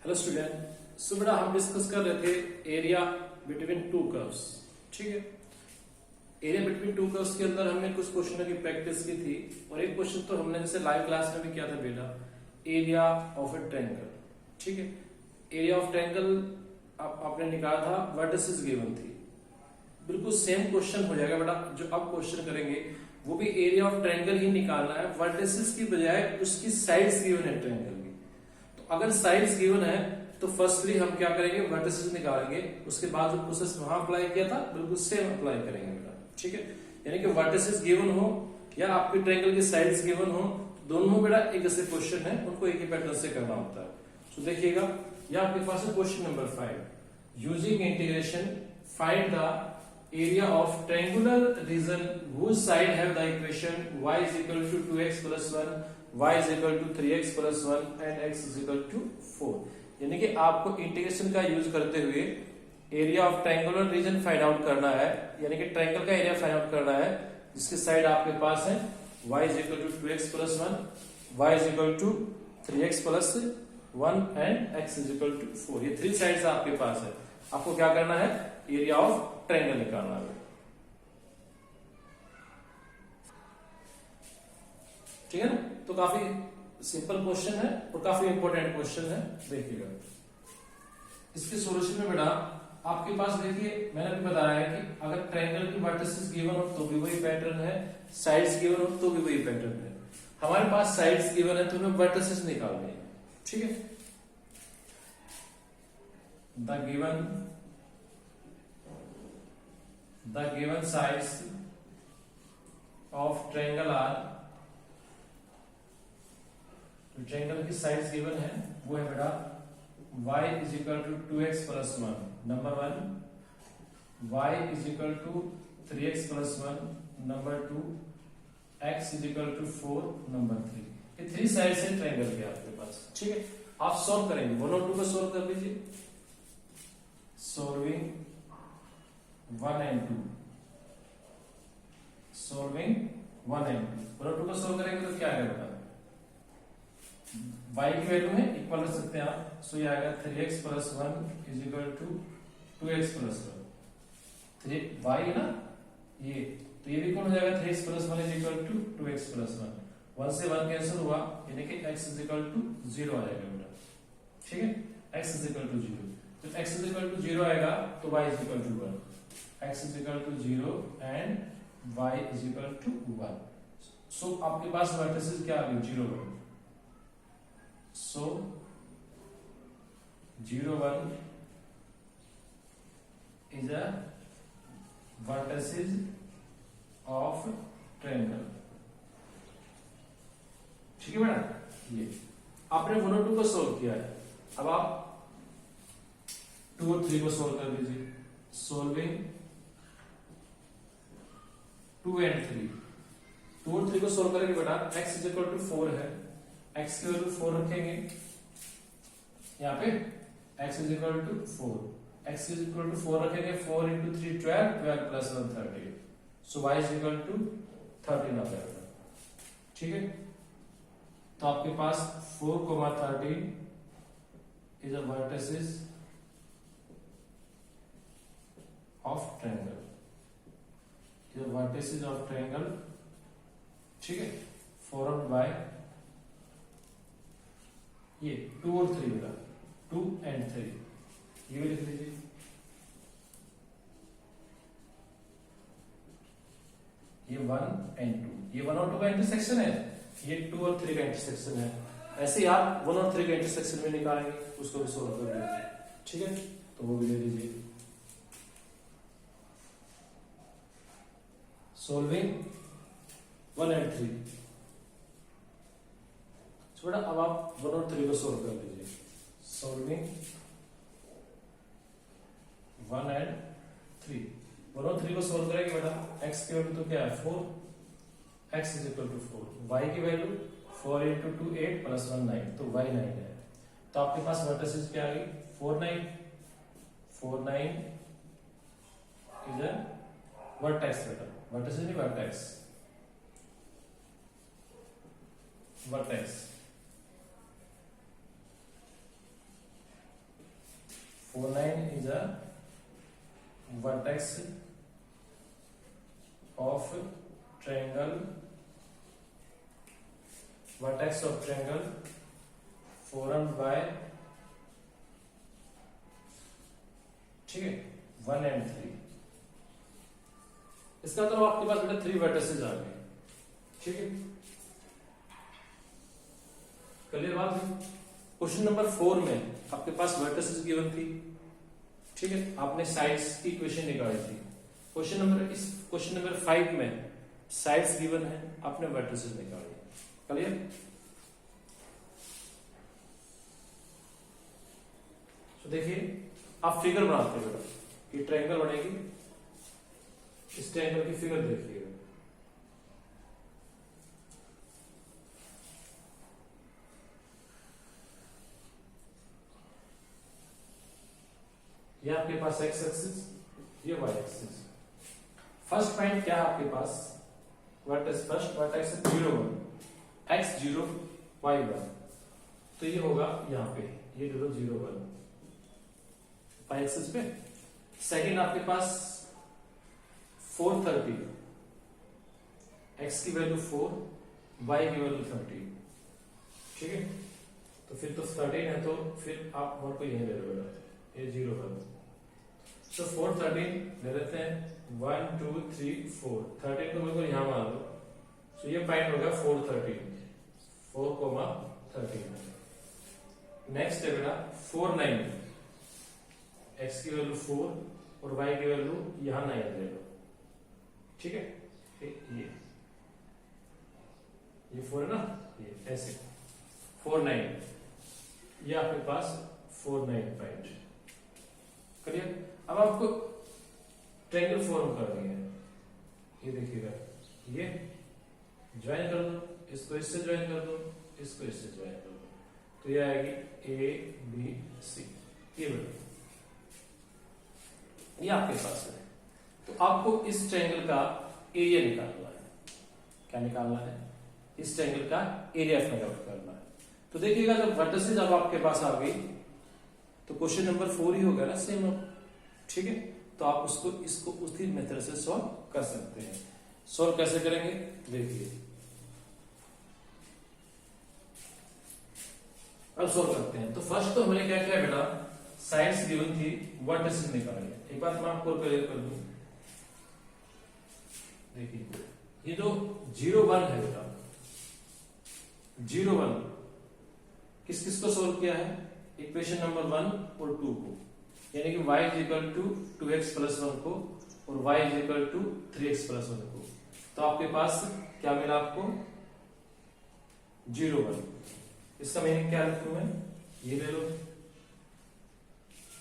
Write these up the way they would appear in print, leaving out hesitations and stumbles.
Hello student. सो बेटा हम discuss कर रहे थे एरिया बिटवीन टू कर्व्स। ठीक है, एरिया बिटवीन टू कर्व्स के अंदर हमने कुछ क्वेश्चनों की प्रैक्टिस की थी और एक क्वेश्चन तो हमने जैसे लाइव क्लास में भी किया था बेटा, एरिया ऑफ ए ट्रायंगल। ठीक है, एरिया ऑफ ट्रायंगल आपने निकाला था, वर्टिसेस गिवन थी। बिल्कुल सेम क्वेश्चन हो जाएगा बेटा, जो अब क्वेश्चन करेंगे वो भी एरिया ऑफ ट्रायंगल ही निकालना है, वर्टिसेस की बजाय उसकी साइड्स गिवन है ट्रायंगल की। तो अगर साइड्स गिवन है तो फर्स्टली हम क्या करेंगे, वर्टिसेस निकालेंगे, उसके बाद जो प्रोसेस वहां अप्लाई किया था बिल्कुल सेम अप्लाई करेंगे बेटा। ठीक है, यानी कि वर्टिसेस गिवन हो या आपके ट्रायंगल की साइड्स गिवन हो, दोनों बेटा एक जैसे क्वेश्चन है, उनको एक ही पैटर्न से करना होता है। तो देखिएगा, ये आपके पास है question number 5। Using integration find the area of triangular region whose side have the equation y is equal to 2x plus 1, y is equal to 3x plus 1 and x is equal to 4। यानी कि आपको integration का use करते हुए area of triangular region find out करना है, यानी कि ट्रायंगल का एरिया फाइंड आउट करना है जिसकी साइड आपके पास है y is equal to 2x plus 1, y is equal to 3x plus 1 and x is equal to 4। ये थ्री साइड्स आपके पास है, आपको क्या करना है, एरिया ऑफ ट्रायंगल निकालना है। ठीक है ना, तो काफी सिंपल क्वेश्चन है और काफी इंपॉर्टेंट क्वेश्चन है। देखिएगा इसके सॉल्यूशन में बेटा आपके पास देखिए, मैंने अभी बताया है कि अगर ट्रायंगल की वर्टिसेस गिवन हो तो भी वही पैटर्न है, साइड्स गिवन हो तो भी वही पैटर्न है। हमारे पास साइड्स गिवन है तो हमें वर्टिसेस निकालने हैं। ठीक है, the given sides of triangle are, तो ट्रायंगल की साइड्स गिवन है वो है बेटा y is equal to 2x plus 1 number 1, y is equal to 3x plus 1 number 2, x is equal to 4 number 3। ये थ्री साइड्स है ट्रायंगल के आपके पास। ठीक है, आप सॉल्व करेंगे, 1 और 2 को सॉल्व कर लीजिए। सॉल्विंग 1 and 2, सॉल्विंग 1 and 2, 1 और 2 को सॉल्व करेंगे तो क्या आएगा बेटा, y की वैल्यू में इक्वल रख सकते हैं आप, सो ये आएगा 3x plus 1 is equal to 2x plus 1। 3y है ना ये, तो ये भी कौन हो जाएगा, 3x plus 1 is equal to 2x plus 1, 1 से 1 कैंसिल हुआ, यानी कि x is equal to 0 आ जाएगा बेटा। ठीक है, x is equal to 0, जब x is equal to 0 आएगा तो y is equal to 1, x is equal to 0 and y is equal to 1। सो आपके पास वर्टिसेस क्या आ गए, 0 1। सो 0 1 is a vertices of triangle। ठीक है बेटा, ये आपने 1 और 2 को सोल्व किया है, अब आप 2 और 3 को सोल्व कर लीजिए। सोल्विंग 2 and 3, 2 और 3 को सोल्व करेंगे बेटा, x is equal to 4 है, x की वैल्यू 4 रखेंगे यहाँ पे, x is equal to 4, x is equal to 4 रखेंगे, 4 into 3 12, 12 plus 1 13, so y is equal to 13 आ जाएगा। ठीक है, तो आपके पास 4, 13 is a vertices of triangle, is a vertices of triangle। ठीक है, formed by ये 2 और 3 बेटा, 2 and 3, ये भी लिख लीजिए। ये 1 and 2, ये 1 और 2 का इंटरसेक्शन है, ये 2 और 3 का इंटरसेक्शन है। ऐसे ही आप 1 और 3 का इंटरसेक्शन में निकालेंगे, उसको भी सोल्व कर लीजिए। ठीक है, तो वो भी ले लीजिए। सोल्विंग 1 and 3, बेटा अब आप 1 और 3 को सोल्व कर लीजिए। सोल्विंग 1 and 3, 1 और 3 को सोल्व करेंगे बेटा, x की वैल्यू तो क्या है 4, x is equal to 4, y की वैल्यू 4 into 2 8 plus 1 9, तो y 9 है। तो आपके पास वर्टिसेस क्या आ गई, 4 9, 4 9 इज अ वर्टेक्स बेटा, वर्टिसेस नहीं vertex, vertex. O9 is a vertex of triangle formed by, ठीक है, 1 and 3। इसका मतलब आपके पास बेटा 3 वर्टिसेस आ गए, ठीक है, क्लियर बात है। क्वेश्चन नंबर 4 में आपके पास वर्टिसेस गिवन थी, ठीक है, आपने साइड्स की इक्वेशन निकाली थी। क्वेश्चन नंबर 5 में साइड्स गिवन है, आपने वर्टिसेस निकाले, क्लियर। तो देखिए आप फिगर बनाते हो बेटा, ये ट्रायंगल बनेगी, इस ट्रायंगल की फिगर देखिएगा। ये आपके पास एक्स एक्सिस, ये वाई एक्सिस। फर्स्ट पॉइंट क्या है आपके पास, vertex, first vertex 0 1, x 0 y 1, तो ये होगा यहाँ पे, ये 0 0 1 वाई एक्सिस पे। सेकंड आपके पास 4 30, x की वैल्यू 4, y की वैल्यू 30, ठीक है, तो फिर तो 13 है, तो फिर आप और को यहीं ले लो बेटा, ये 0 1, तो 4 13 ले लेते हैं, 1 2 3 4, 13 को बिल्कुल यहां मान लो, तो ये पॉइंट होगा 4 13, 4,13। नेक्स्ट है बेटा 4 9, x की वैल्यू 4 और y की वैल्यू यहां 9 ले लो, ठीक है, ये 4 है ना, ये ऐसे 4 9, ये आपके पास 4 9 पॉइंट, क्लियर। अब आपको ट्रायंगल फॉर्म करनी है, ये देखिएगा, ये ज्वाइन कर दो, इसको इससे ज्वाइन कर दो, इसको इससे ज्वाइन कर दो, तो ये आएगी ए बी सी, ये बेटा ये आपके पास है। तो आपको इस ट्रायंगल का एरिया निकालना है, क्या निकालना है, इस ट्रायंगल का एरिया फाइंड आउट करना है। तो देखिएगा जब वर्टिसेस अब आपके पास आ गई, तो क्वेश्चन नंबर 4 ही होगा ना सेम, ठीक है, तो आप उसको इसको उसी मेथड से सॉल्व कर सकते हैं। सॉल्व कैसे करेंगे देखिए, अब सॉल्व करते हैं। तो फर्स्ट तो हमने क्या किया बेटा, साइड्स गिवन थी, वर्टिसेस निकाले। एक बात मैं आपको क्लियर कर दूं, देखिए ये जो 0 1 है बेटा, 0 1 किस किस को सॉल्व किया है, इक्वेशन नंबर 1 और 2 को, यानी कि y is equal to 2x plus 1 को और y is equal to 3x plus 1 को। तो आपके पास क्या मिला, आपको 0 1। इसका मीनिंग क्या लिखूं मैं, ये ले लो,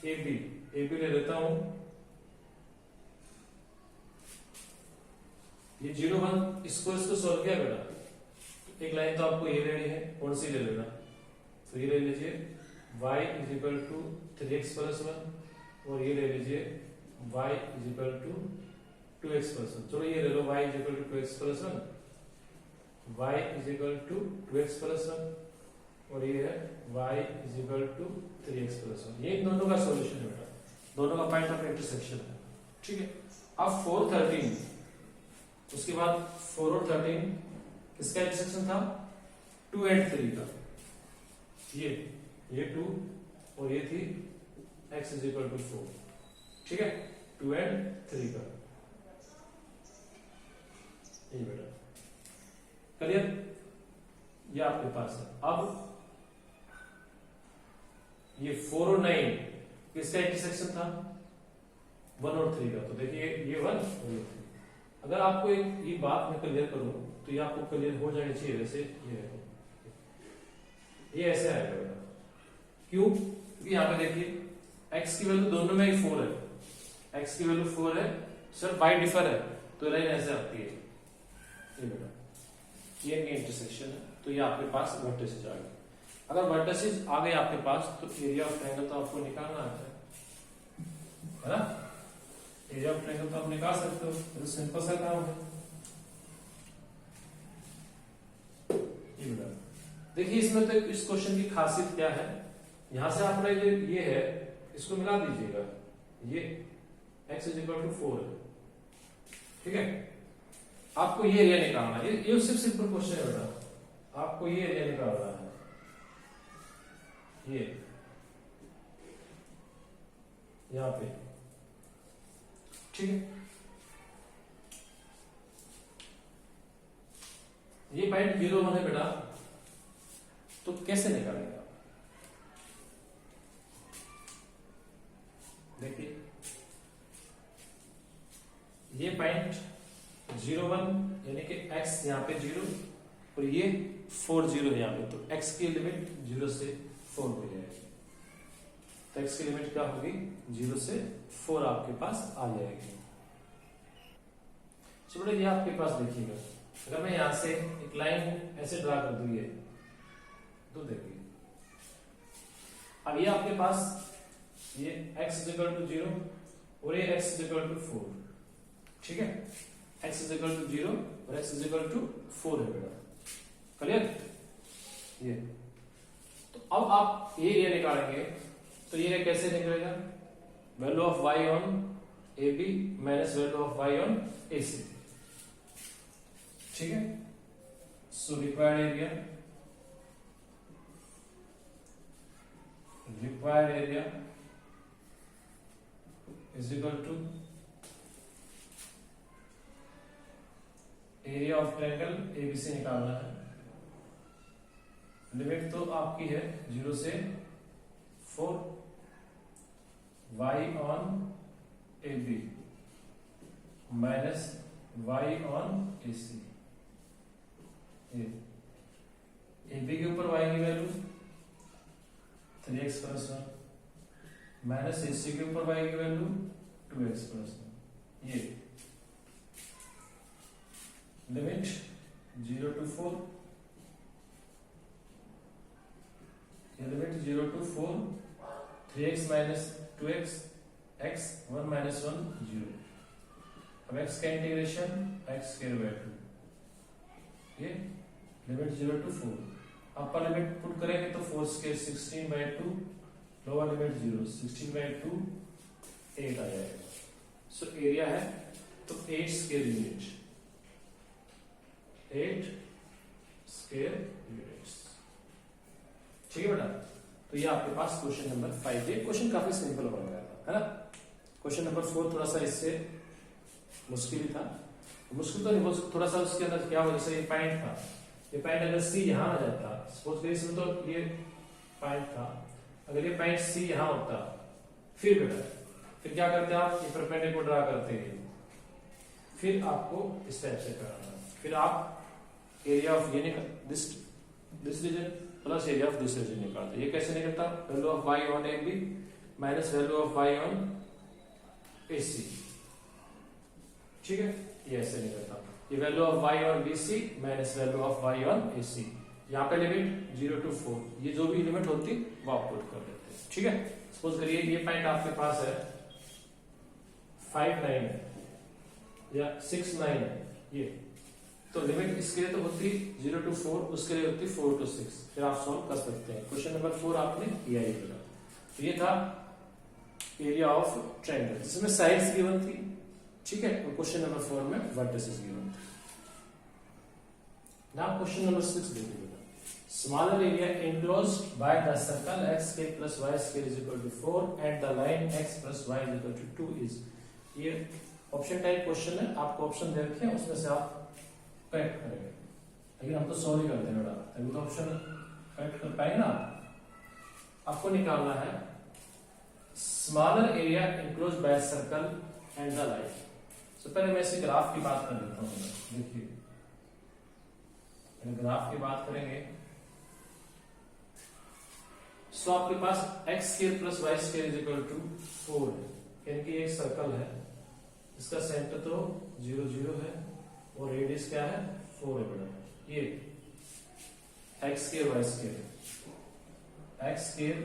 ए बी ले लेता हूं, ये 0 1, इसको सॉल्व किया बेटा, एक लाइन तो आपको ये लेनी है, कौन सी ले लेना, तो ये ले लीजिए y is equal to 3x plus 1 और ये ले लीजिए y is equal to 2x plus 1। चलो ये ले लो y is equal to 2x plus 1, y is equal to 2x plus 1 और ये है y is equal to 3x plus 1। ये दोनों का सॉल्यूशन है बेटा, दोनों का पॉइंट ऑफ इंटरसेक्शन है, ठीक है। अब 4 13, उसके बाद 4 और 13 किसका इंटरसेक्शन था, 2 and 3 का, ये 2 और ये थी x इज इक्वल टू 4, ठीक है, 2 and 3 का, ये बेटा क्लियर, ये आपके पास है। अब ये 4 और 9 किसका इंटरसेक्शन था, 1 और 3 का, तो देखिए ये 1 और ये 3। अगर आपको ये बात मैं क्लियर करूं तो ये आपको क्लियर हो जानी चाहिए, वैसे ये देखो, ये ऐसे आएगा बेटा, क्यों, क्योंकि यहाँ पे देखिए x की वैल्यू दोनों में ही 4 है, x की वैल्यू 4 है, सर बाय डिफर है, तो लाइन ऐसे आती है, ये बेटा ये इंटरसेक्शन है, तो ये आपके पास वर्टिसेस आ गए। अगर वर्टिसेस आ गए आपके पास, तो एरिया ऑफ ट्रायंगल तो आपको निकालना आता है ना, एरिया ऑफ ट्रायंगल तो आप निकाल सकते हो, तो सिंपल सा काम है। ये बेटा देखिए इसमें तो इस क्वेश्चन की खासियत क्या है, यहां से आपने ये है इसको मिला दीजिएगा, ये x इज इक्वल टू 4 है, ठीक है। आपको ये एरिया निकालना है, ये सिर्फ सिंपल क्वेश्चन है बेटा, आपको ये एरिया निकालना है, ये यहां पे, ठीक है। ये पॉइंट 0 1 है बेटा, तो कैसे निकालेंगे आप? देखिए ये पॉइंट 0 1 यानी कि x यहाँ पे 0 और ये 4 0 है यहाँ पे, तो x की लिमिट 0 से 4 हो जाएगी। तो x की लिमिट क्या होगी? 0 से 4 आपके पास आ जाएगी। चलो ये आपके पास देखिएगा, अगर मैं यहां से एक लाइन ऐसे ड्रा कर दूं, ये तो देखिए अब ये आपके पास ये x इज इक्वल टू 0 और ये x इज इक्वल टू 4, ठीक है। x इज इक्वल टू 0 और x इज इक्वल टू 4 है बेटा, क्लियर? ये तो अब आप ये एरिया निकालेंगे, तो ये एरिया कैसे निकलेगा? Value of y on AB minus value of y on AC, ठीक है। So required area is equal to area of triangle ABC निकालना है। लिमिट तो आपकी है 0 से 4, y on AB minus y on AC। AB के ऊपर y की value 3x plus 1 minus AC के ऊपर y की वैल्यू 2x प्लस 1। ये लिमिट 0 to 4, ये limit 0 to 4, 3x minus 2x, x 1 minus 1 0। अब x का इंटीग्रेशन x स्क्वायर बाय 2, ये limit 0 to 4। Upper limit put करेंगे तो 4 square 16 by 2, lower limit 0, 16 by 2 8 आ जाएगा। सो एरिया है तो 8 स्क्वायर यूनिट, 8 स्क्वायर यूनिट्स, ठीक है बेटा। तो ये आपके पास क्वेश्चन नंबर 5 है। क्वेश्चन काफी सिंपल बन गया था, है ना। क्वेश्चन नंबर 4 थोड़ा सा इससे मुश्किल ही था, मुश्किल तो नहीं, थोड़ा सा उसके अंदर क्या हो, जैसे ये पॉइंट था, ये पॉइंट अगर C यहां आ जाता, सपोज करिए इसमें तो ये पॉइंट था, अगर ये पॉइंट C यहां होता, फिर बेटा फिर क्या करते आप? ये परपेंडिकुलर ड्रा करते हैं, फिर आपको इस टाइप से करना है, फिर आप एरिया ऑफ ये this region plus area of this region निकालते। ये कैसे निकलता? Value of y on AB minus value of y on AC, ठीक है। ये ऐसे निकलता, ये value of y on BC minus value of y on AC। यहाँ पे लिमिट 0 to 4, ये जो भी लिमिट होती वो आप पुट कर देते हैं, ठीक है। सपोज करिए ये पॉइंट आपके पास है 5 9 है या 6 9 है, ये तो लिमिट इसके लिए तो होती 0 to 4, उसके लिए होती 4 to 6, फिर आप सॉल्व कर सकते हैं। क्वेश्चन नंबर 4 आपने किया ही होगा। तो ये था एरिया ऑफ ट्रायंगल जिसमें साइड्स गिवन थी, ठीक है, और क्वेश्चन नंबर 4 में वर्टिसेस गिवन थे। नाउ क्वेश्चन नंबर 6 देखिए, smaller area enclosed bye the circle x square plus y square is equal to 4 and the line x plus y is equal to 2 is। ये option type question है, आपको option दे रखे हैं, उसमें से आप correct करेंगे, लेकिन हम तो सॉल्व ही करते हैं बेटा, तभी तो ऑप्शन करेक्ट कर पाएंगे ना। आपको निकालना है smaller area enclosed by circle and the line. तो पहले मैं इसे ग्राफ की बात कर लेता हूँ। देखिए ग्राफ की बात करेंगे, सो आपके पास x square plus y square is equal to 4 है, यानी कि एक सर्कल है, इसका सेंटर तो 0 0 है और रेडियस क्या है 4 है बेटा। ये x square y square, x square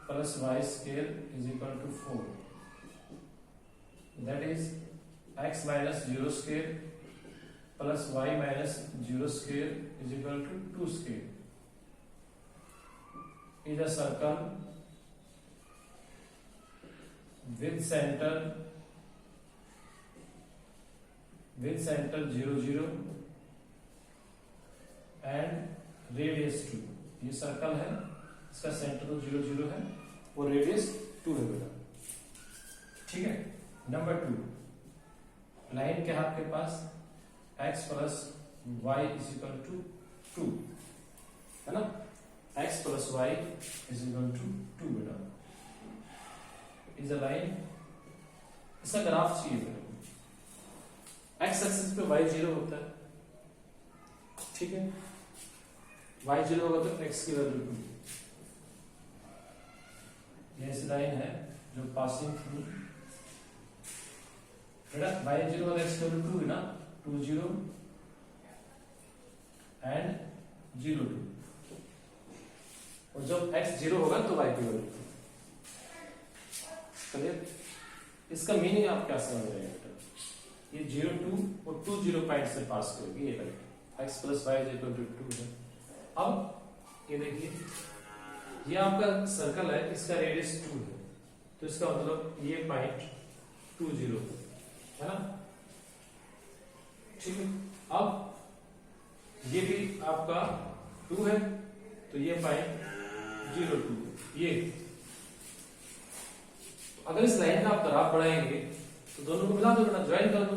plus y square is equal to 4, that is x minus 0 square plus y minus 0 square is equal to 2 square is a circle with centre 0 0 and radius 2। ये circle है, इसका centre तो 0 0 है और radius 2 है बेटा। ठीक है। नंबर 2, लाइन क्या है आपके पास, x plus y is equal to 2, है ना। x plus y is equal to 2 बेटा इज अ लाइन। इसका ग्राफ चाहिए मेरे को। x एक्सिस पे y 0 होता है, ठीक है। y 0 होगा तो x की वैल्यू 2। ये ऐसी लाइन है जो पासिंग थ्रू बेटा y 0 और x की वैल्यू 2 है ना, 2 0 एंड 0 2। और जब x 0 होगा तो y की वैल्यू 2। क्लियर। इसका मीनिंग आप क्या समझ रहे हैं बेटा, ये 0 2 और 2 0 पॉइंट से पास करेगी ये line, x plus y is equal to 2 है। अब ये देखिए, ये आपका सर्कल है, इसका रेडियस 2 है, तो इसका मतलब ये पॉइंट 2 0 है ना, ठीक है। अब ये भी आपका 2 है, तो ये पॉइंट 0 2 ये। अगर इस लाइन का आप ग्राफ बढ़ाएंगे तो दोनों को मिला दो बेटा, ज्वाइन कर दो।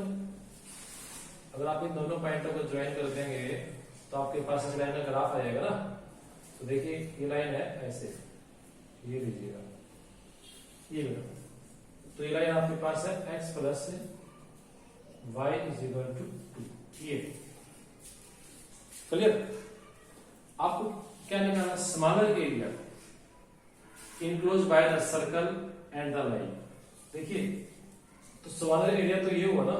अगर आप इन दोनों पॉइंटों को ज्वाइन कर देंगे तो आपके पास इस लाइन का ग्राफ आ जाएगा ना। तो देखिए ये लाइन है ऐसे, ये लीजिएगा ये बेटा, तो ये लाइन आपके पास है x plus y is equal to 2, ये। क्लियर। आपको क्या निकालना, smaller area enclose by the circle and the line. देखिए तो स्मॉलर एरिया तो ये हुआ ना,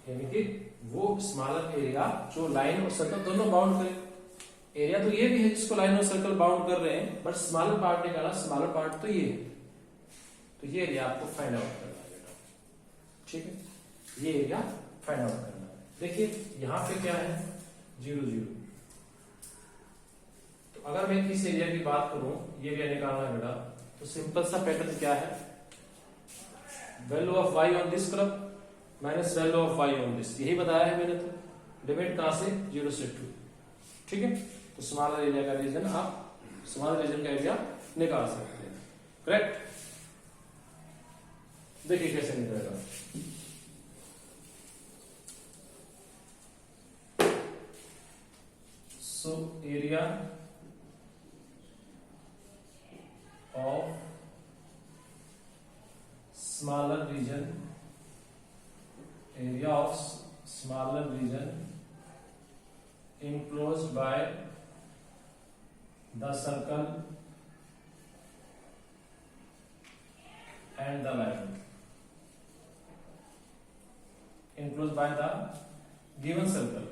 यानी कि वो स्मॉलर एरिया जो लाइन और सर्कल दोनों बाउंड करे। एरिया तो ये भी है जिसको लाइन और सर्कल बाउंड कर रहे हैं, बट स्मॉलर पार्ट निकाला, स्मॉलर पार्ट तो ये है। तो ये एरिया आपको फाइंड आउट करना है बेटा, ठीक है। ये एरिया फाइंड आउट करना है। देखिए यहां पे क्या है 0 0, तो अगर मैं इस एरिया की बात करूं, ये एरिया निकालना है बेटा, तो सिंपल सा पैटर्न क्या है, value of y on this curve minus value of y on this, यही बताया है मैंने। तो लिमिट कहां से, 0 से 2, ठीक है। तो स्मॉलर एरिया का रीजन आप स्मॉलर रीजन का एरिया निकाल सकते हैं, करेक्ट। देखिए कैसे निकलेगा। So area of smaller region, area of smaller region enclosed by the circle and the line, enclosed by the given circle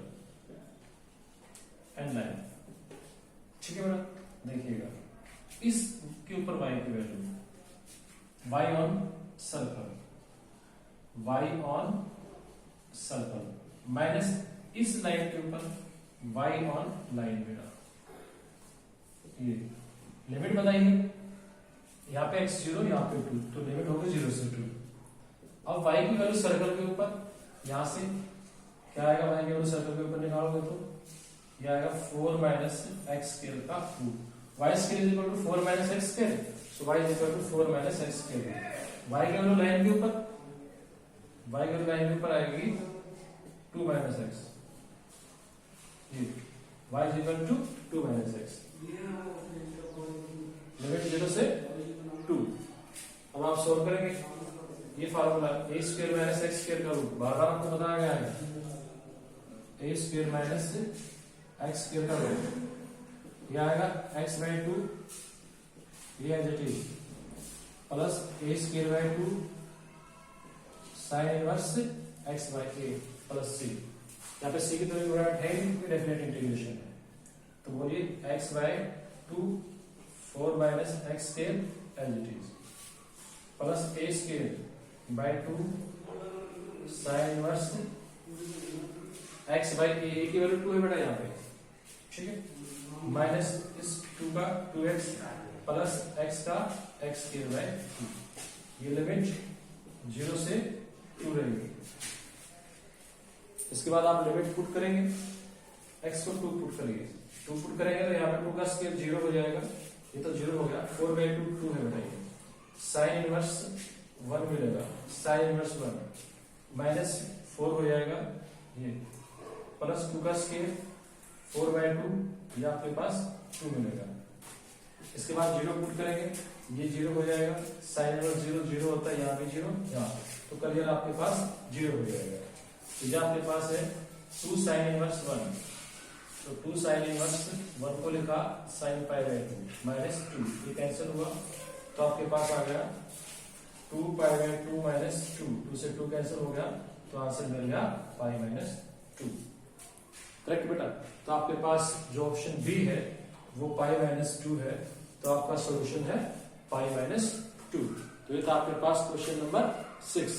and line, ठीक है बेटा। देखिएगा इस के ऊपर y की value, y on circle, y on circle minus इस line के ऊपर y ऑन लाइन बेटा। ये लिमिट बताइए, यहाँ पे x 0 यहाँ पे 2, तो लिमिट होगी 0 से 2। अब y की वैल्यू सर्कल के ऊपर, यहां से क्या आएगा, y की वैल्यू सर्कल के ऊपर निकालोगे तो ये आएगा 4 माइनस एक्स स्क्वायर का 2। y square is equal to 4 minus x square, so y is equal to 4 minus x square. y की वैल्यू लाइन के ऊपर, y की वैल्यू लाइन के ऊपर आएगी 2 माइनस एक्स, ये y is equal to 2 minus x, limit 0 से 2। अब आप सॉल्व करेंगे, ये formula a square minus x square का रूट बार बार आपको बताया गया है, a square minus x square का रूट, ये आएगा x बाई 2, ये as it is, plus a square by 2 sine inverse x by a plus c। यहाँ पे c की तरफ यूनिट है, डेफिनेट इंटीग्रेशन है, तो बोलिए x by 2 4 minus x square as it is, plus a square by 2 sine inverse x by a की value 2 है बेटा यहाँ पे, ठीक है, माइनस इस 2 का 2x प्लस x का x स्क्वायर बाय 2, ये लिमिट 0 से 2 रहेगी। इसके बाद आप लिमिट पुट करेंगे, x को 2 पुट करेंगे, 2 पुट करेंगे तो यहाँ पे 2 का स्क्वायर 0 हो जाएगा, ये तो 0 हो गया, 4/2 2 है बताइए, साइन इनवर्स 1 मिलेगा, साइन इनवर्स 1 माइनस 4 हो जाएगा ये, प्लस 2 का स्क्वायर 4/2, ये आपके पास 2 मिलेगा। इसके बाद 0 पुट करेंगे, ये 0 हो जाएगा, साइन इनवर्स 0 0 होता है, यहाँ भी 0 यहाँ, तो क्लियर आपके पास 0 हो जाएगा। तो ये आपके पास है 2 साइन इनवर्स 1, तो 2 साइन इनवर्स 1 को लिखा साइन π/2 माइनस 2, ये कैंसिल हुआ, तो आपके पास आ गया 2 π/2 माइनस 2, 2 से 2 कैंसिल हो गया, तो आंसर मिल गया π-2। करेक्ट बेटा? तो आपके पास जो ऑप्शन बी है वो π-2 है, तो आपका सॉल्यूशन है π-2। तो ये था आपके पास क्वेश्चन नंबर 6।